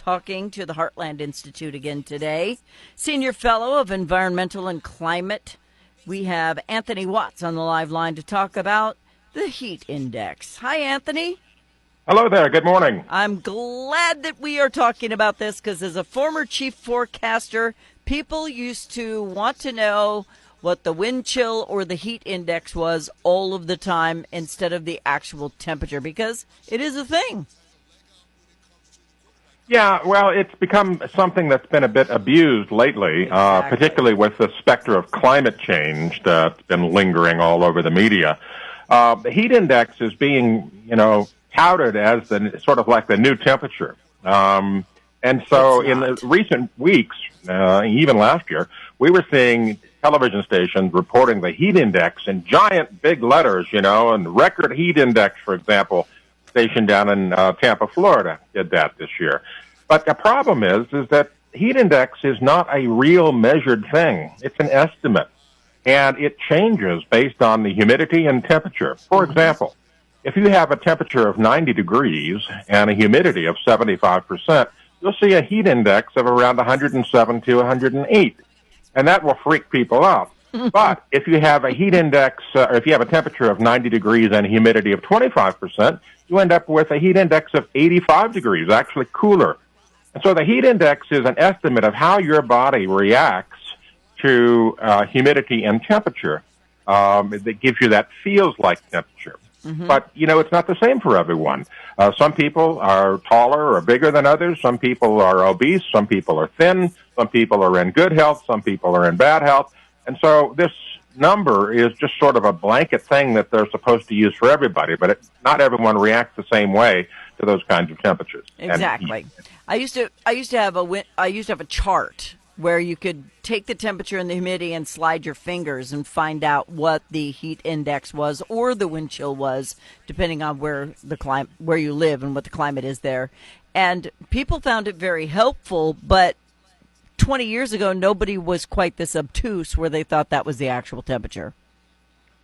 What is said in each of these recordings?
talking to the Heartland Institute again today. Senior Fellow of Environmental and Climate. We have Anthony Watts on the live line to talk about the heat index. Hi, Anthony. Hello there. Good morning. I'm glad that we are talking about this because as a former chief forecaster, people used to want to know what the wind chill or the heat index was all of the time instead of the actual temperature because it is a thing. Yeah, well, it's become something that's been a bit abused lately, Exactly. particularly with the specter of climate change that's been lingering all over the media. The heat index is being, touted as the sort of like the new temperature. And so in the recent weeks, even last year, we were seeing television stations reporting the heat index in giant big letters, and record heat index, for example, station down in Tampa, Florida, did that this year. But the problem is that heat index is not a real measured thing. It's an estimate, and it changes based on the humidity and temperature. For example, if you have a temperature of 90 degrees and a humidity of 75%, you'll see a heat index of around 107 to 108, and that will freak people out. But if you have a heat index, or if you have a temperature of 90 degrees and a humidity of 25%, you end up with a heat index of 85 degrees, actually cooler. And so the heat index is an estimate of how your body reacts to humidity and temperature. That gives you that feels like temperature. But, it's not the same for everyone. Some people are taller or bigger than others. Some people are obese. Some people are thin. Some people are in good health. Some people are in bad health. And so this number is just sort of a blanket thing that they're supposed to use for everybody, but not everyone reacts the same way to those kinds of temperatures. Exactly. I used to have a chart where you could take the temperature and the humidity and slide your fingers and find out what the heat index was or the wind chill was, depending on where you live and what the climate is there. And people found it very helpful, but 20 years ago, nobody was quite this obtuse where they thought that was the actual temperature.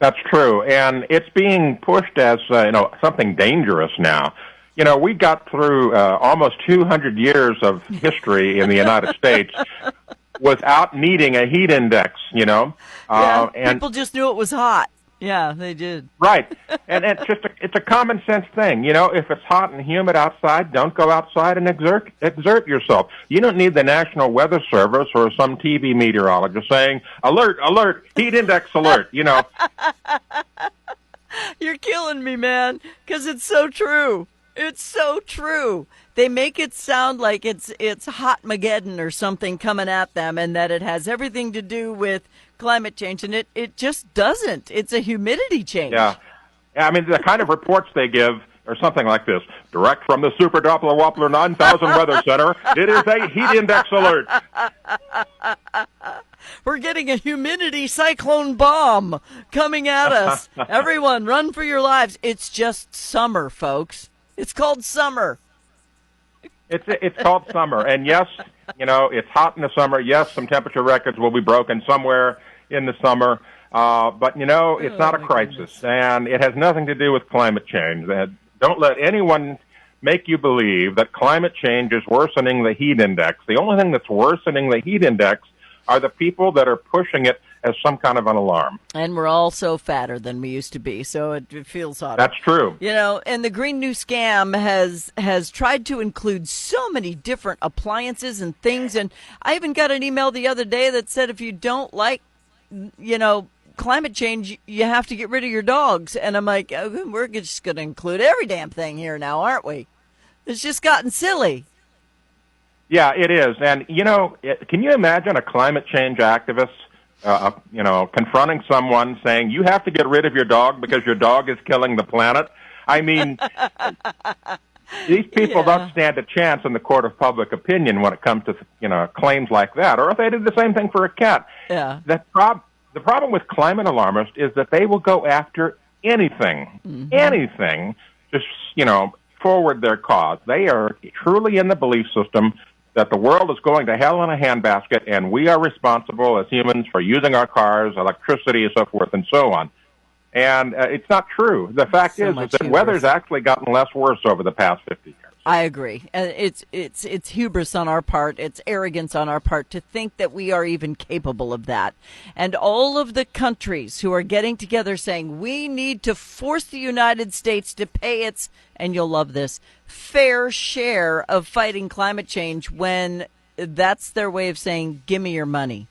That's true, and it's being pushed as something dangerous now. We got through almost 200 years of history in the United States without needing a heat index, and people just knew it was hot. Yeah, they did. Right. And it's a common sense thing. If it's hot and humid outside, don't go outside and exert yourself. You don't need the National Weather Service or some TV meteorologist saying, alert, alert, heat index alert, You're killing me, man, because it's so true. It's so true. They make it sound like it's Hotmageddon or something coming at them and that it has everything to do with climate change, and it just doesn't. It's a humidity change. Yeah, I mean, the kind of reports they give are something like this. Direct from the Super Doppler Woppler 9000 Weather Center, it is a heat index alert. We're getting a humidity cyclone bomb coming at us. Everyone, run for your lives. It's just summer, folks. It's called summer. It's called summer, and yes, it's hot in the summer. Yes, some temperature records will be broken somewhere in the summer, but it's not a crisis, and it has nothing to do with climate change. Don't let anyone make you believe that climate change is worsening the heat index. The only thing that's worsening the heat index are the people that are pushing it as some kind of an alarm. And we're all so fatter than we used to be, so it feels hotter. That's true. And the Green New Scam has tried to include so many different appliances and things, and I even got an email the other day that said if you don't like, climate change, you have to get rid of your dogs. And I'm like, oh, we're just going to include every damn thing here now, aren't we? It's just gotten silly. Yeah, it is. And, can you imagine a climate change activist confronting someone saying, you have to get rid of your dog because your dog is killing the planet? I mean, these people don't stand a chance in the court of public opinion when it comes to, claims like that. Or if they did the same thing for a cat. Yeah. The problem with climate alarmists is that they will go after anything, anything, just, forward their cause. They are truly in the belief system that the world is going to hell in a handbasket, and we are responsible as humans for using our cars, electricity, and so forth and so on. And it's not true. The fact is that weather's actually gotten less worse over the past 50 years. I agree. And it's hubris on our part. It's arrogance on our part to think that we are even capable of that. And all of the countries who are getting together saying we need to force the United States to pay its, and you'll love this, fair share of fighting climate change, when that's their way of saying, give me your money.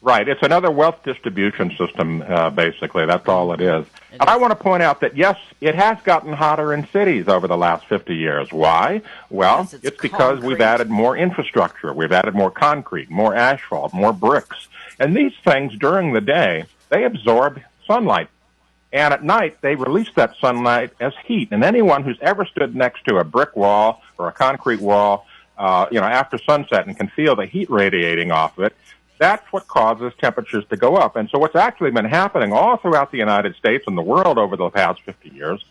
Right. It's another wealth distribution system, basically. That's all it is. And I want to point out that, yes, it has gotten hotter in cities over the last 50 years. Why? Well, yes, it's because we've added more infrastructure. We've added more concrete, more asphalt, more bricks. And these things, during the day, they absorb sunlight. And at night, they release that sunlight as heat. And anyone who's ever stood next to a brick wall or a concrete wall, after sunset and can feel the heat radiating off of it, that's what causes temperatures to go up. And so what's actually been happening all throughout the United States and the world over the past 50 years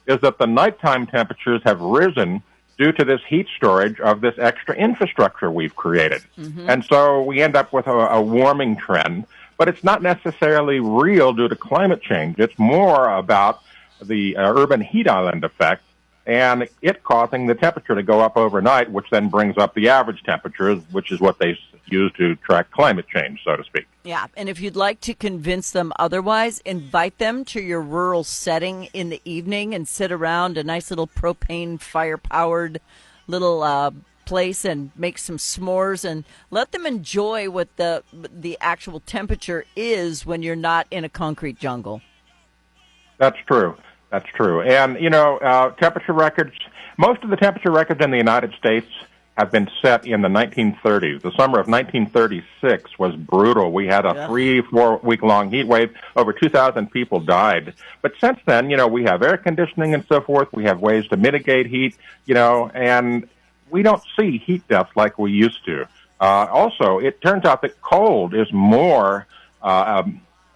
is that the nighttime temperatures have risen due to this heat storage of this extra infrastructure we've created. Mm-hmm. And so we end up with a warming trend, but it's not necessarily real due to climate change. It's more about the urban heat island effect and it causing the temperature to go up overnight, which then brings up the average temperatures, which is what they use to track climate change, so to speak. Yeah, and if you'd like to convince them otherwise, invite them to your rural setting in the evening and sit around a nice little propane fire-powered little place and make some s'mores and let them enjoy what the actual temperature is when you're not in a concrete jungle. That's true. That's true. And, temperature records, most of the temperature records in the United States have been set in the 1930s. The summer of 1936 was brutal. We had a 3-4 week long heat wave. Over 2,000 people died. But since then, we have air conditioning and so forth. We have ways to mitigate heat, and we don't see heat deaths like we used to. Also, it turns out that cold is more of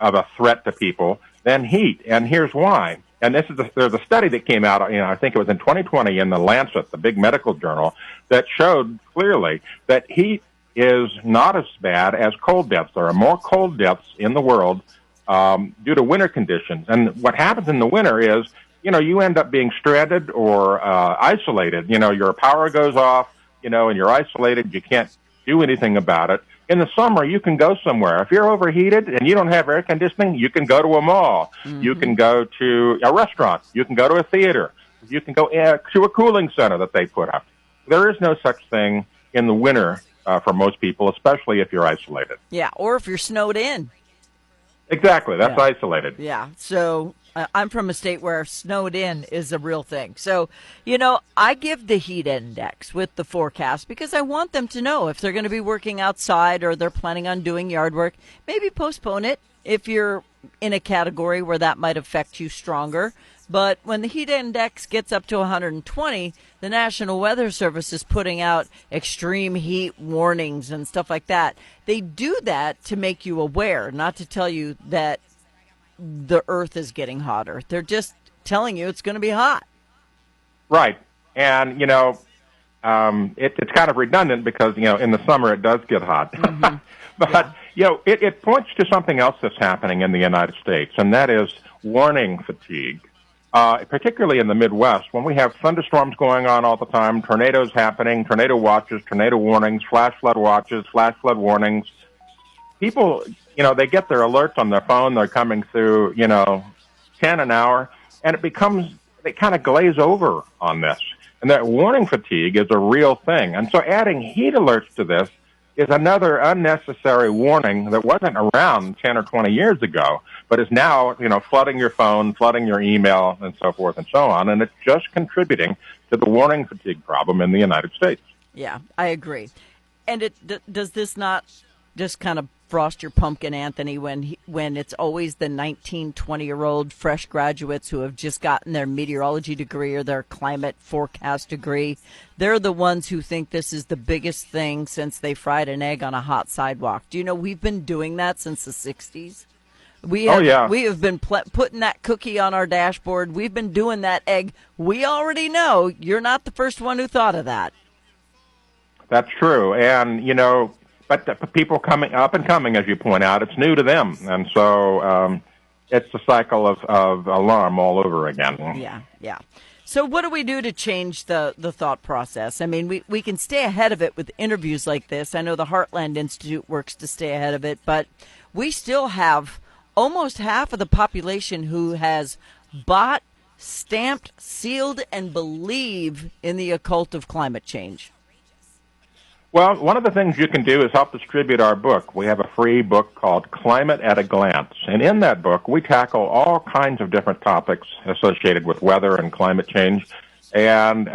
a threat to people than heat. And here's why. And there's a study that came out, I think it was in 2020 in the Lancet, the big medical journal, that showed clearly that heat is not as bad as cold deaths. There are more cold deaths in the world due to winter conditions. And what happens in the winter is, you end up being stranded or isolated. Your power goes off, and you're isolated. You can't do anything about it. In the summer, you can go somewhere. If you're overheated and you don't have air conditioning, you can go to a mall. Mm-hmm. You can go to a restaurant. You can go to a theater. You can go to a cooling center that they put up. There is no such thing in the winter for most people, especially if you're isolated. Yeah, or if you're snowed in. Exactly. That's isolated. Yeah. So I'm from a state where snowed in is a real thing. So, I give the heat index with the forecast because I want them to know if they're going to be working outside or they're planning on doing yard work. Maybe postpone it if you're in a category where that might affect you stronger. But when the heat index gets up to 120, the National Weather Service is putting out extreme heat warnings and stuff like that. They do that to make you aware, not to tell you that the earth is getting hotter. They're just telling you it's going to be hot. Right. And, it's kind of redundant because, in the summer it does get hot. Mm-hmm. But, it points to something else that's happening in the United States, and that is warning fatigue. Particularly in the Midwest, when we have thunderstorms going on all the time, tornadoes happening, tornado watches, tornado warnings, flash flood watches, flash flood warnings. People, they get their alerts on their phone. They're coming through, 10 an hour, and they kind of glaze over on this. And that warning fatigue is a real thing. And so adding heat alerts to this is another unnecessary warning that wasn't around 10 or 20 years ago, but is now, flooding your phone, flooding your email, and so forth and so on. And it's just contributing to the warning fatigue problem in the United States. Yeah, I agree. And does this not just kind of frost your pumpkin, Anthony, when it's always the 19, 20-year-old fresh graduates who have just gotten their meteorology degree or their climate forecast degree? They're the ones who think this is the biggest thing since they fried an egg on a hot sidewalk. Do you know we've been doing that since the 60s? We have been putting that cookie on our dashboard. We've been doing that egg. We already know you're not the first one who thought of that. That's true. And, but the people coming up and coming, as you point out, it's new to them. And so it's a cycle of alarm all over again. Yeah. So what do we do to change the thought process? I mean, we can stay ahead of it with interviews like this. I know the Heartland Institute works to stay ahead of it, but we still have almost half of the population who has bought, stamped, sealed, and believe in the occult of climate change. Well, one of the things you can do is help distribute our book. We have a free book called Climate at a Glance. And in that book, we tackle all kinds of different topics associated with weather and climate change. And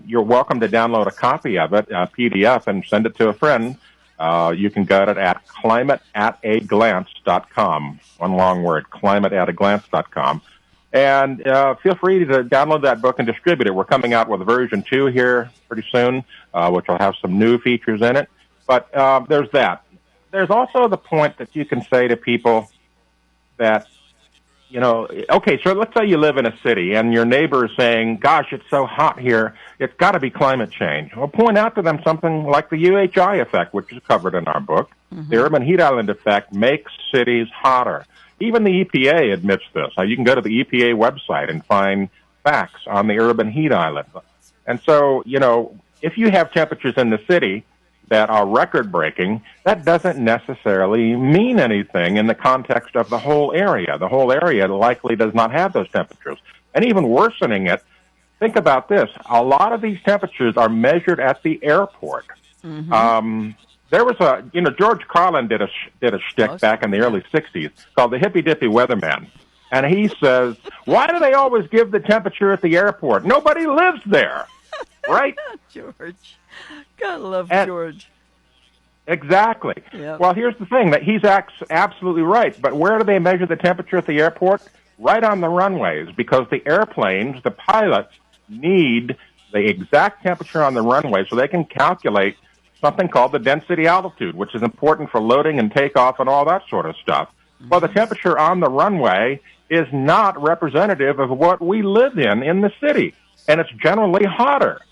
you're welcome to download a copy of it, a PDF, and send it to a friend. You can get it at climateataglance.com. One long word, climateataglance.com. And feel free to download that book and distribute it. We're coming out with version 2 here pretty soon, which will have some new features in it. But there's that. There's also the point that you can say to people that, okay, so let's say you live in a city and your neighbor is saying, gosh, it's so hot here, it's got to be climate change. Well, point out to them something like the UHI effect, which is covered in our book. Mm-hmm. The urban heat island effect makes cities hotter. Even the EPA admits this. You can go to the EPA website and find facts on the urban heat island. And so, if you have temperatures in the city that are record-breaking, that doesn't necessarily mean anything in the context of the whole area. The whole area likely does not have those temperatures. And even worsening it, think about this. A lot of these temperatures are measured at the airport. Mm-hmm. There was George Carlin did a shtick back in the early 60s called the Hippy Dippy Weatherman. And he says, why do they always give the temperature at the airport? Nobody lives there, right? George. Gotta love George. Exactly. Yep. Well, here's the thing, that he's absolutely right. But where do they measure the temperature at the airport? Right on the runways, because the airplanes, the pilots, need the exact temperature on the runway so they can calculate something called the density altitude, which is important for loading and takeoff and all that sort of stuff. Well, the temperature on the runway is not representative of what we live in the city, and it's generally hotter,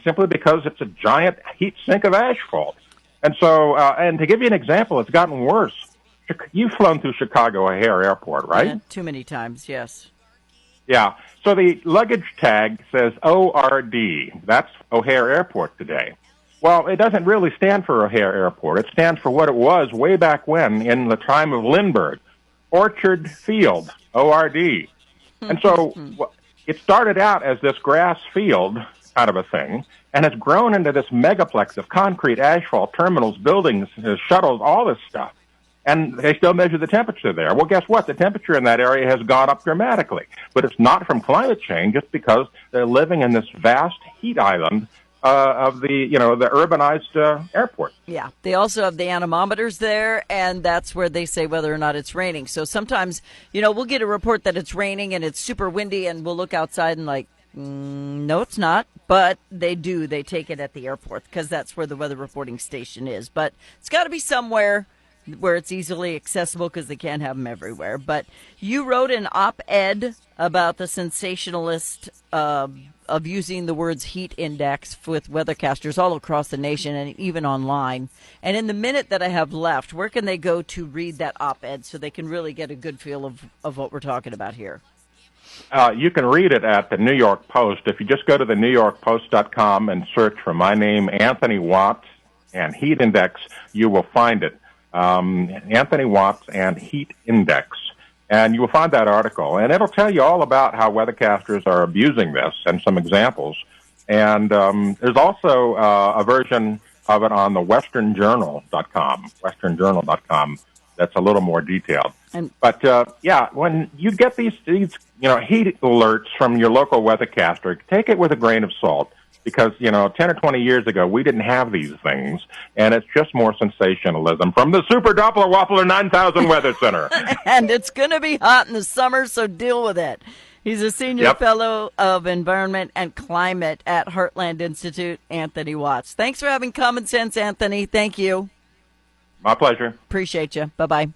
simply because it's a giant heat sink of asphalt. And so, and to give you an example, it's gotten worse. You've flown through Chicago O'Hare Airport, right? Yeah, too many times, yes. Yeah. So the luggage tag says ORD. That's O'Hare Airport today. Well, it doesn't really stand for O'Hare Airport. It stands for what it was way back when in the time of Lindbergh, Orchard Field, ORD. And so it started out as this grass field kind of a thing, and it's grown into this megaplex of concrete, asphalt, terminals, buildings, shuttles, all this stuff. And they still measure the temperature there. Well, guess what? The temperature in that area has gone up dramatically. But it's not from climate change. It's because they're living in this vast heat island of the urbanized airport. Yeah, they also have the anemometers there, and that's where they say whether or not it's raining. So sometimes, we'll get a report that it's raining and it's super windy, and we'll look outside and no, it's not. But they do. They take it at the airport because that's where the weather reporting station is. But it's got to be somewhere where it's easily accessible because they can't have them everywhere. But you wrote an op-ed about the sensationalist of using the words heat index with weathercasters all across the nation and even online. And in the minute that I have left, where can they go to read that op-ed so they can really get a good feel of what we're talking about here? You can read it at the New York Post. If you just go to the NewYorkPost.com and search for my name, Anthony Watts, and heat index, you will find it. Anthony Watts and heat index. And you will find that article. And it'll tell you all about how weathercasters are abusing this and some examples. And there's also a version of it on the westernjournal.com, that's a little more detailed. But, when you get these heat alerts from your local weathercaster, take it with a grain of salt. Because, 10 or 20 years ago, we didn't have these things, and it's just more sensationalism from the Super Doppler Waffler 9000 Weather Center. And it's going to be hot in the summer, so deal with it. He's a senior fellow of environment and climate at Heartland Institute, Anthony Watts. Thanks for having common sense, Anthony. Thank you. My pleasure. Appreciate you. Bye-bye.